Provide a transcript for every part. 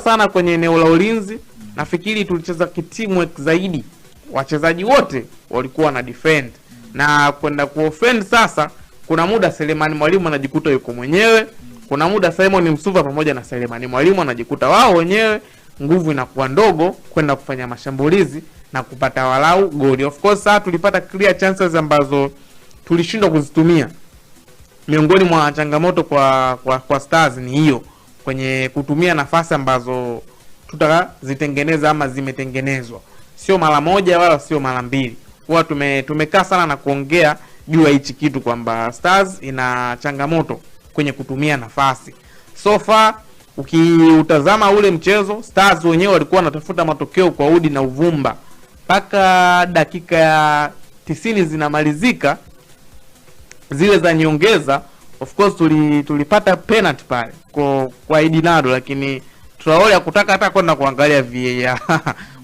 sana kwenye eneo la ulinzi. Nafikiri tulicheza teamwork zaidi, wachezaji wote walikuwa na defend na kwenda kuoffend. Sasa kuna muda Selemani Mwalimu anajikuta yuko mwenyewe, kuna muda Simon Msuva pamoja na Selemani Mwalimu anajikuta wao wenyewe, nguvu inakuwa ndogo kwenda kufanya mashambulizi na kupata walau goli. Of course sasa tulipata clear chances ambazo tulishindwa kuzitumia. Miongoni mwa changamoto kwa Stars ni hiyo, kwenye kutumia nafasi ambazo tutazitengeneza ama zimetengenezwa, sio mara moja wala sio mara mbili. Huwa tumekaa sana na kuongea juu ya hichi kitu kwamba Stars ina changamoto kwenye kutumia nafasi. So far ukiutazama ule mchezo, Stars wenyewe walikuwa wanatafuta matokeo kwa udi na uvumba mpaka dakika ya 90 zinamalizika, zile za nyongeza. Of course tulipata penalty pale kwa Edinado, lakini Traore hakutaka hata kwenda kuangalia VAR.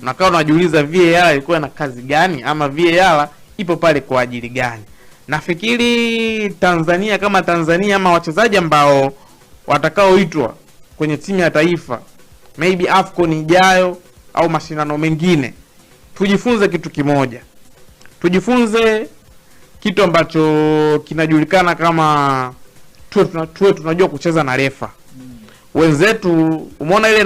Unakaa unajiuliza VAR ilikuwa na kazi gani, ama VAR ipo pale kwa ajili gani? Nafikiri Tanzania kama Tanzania, ama wachezaji ambao watakaoitwa kwenye timu ya taifa maybe AFCON ijayo au mashindano mengine, tujifunze kitu kimoja. Tujifunze kitu ambacho kinajulikana kama tuwe tunajua kucheza na refa. Wenzetu umeona ile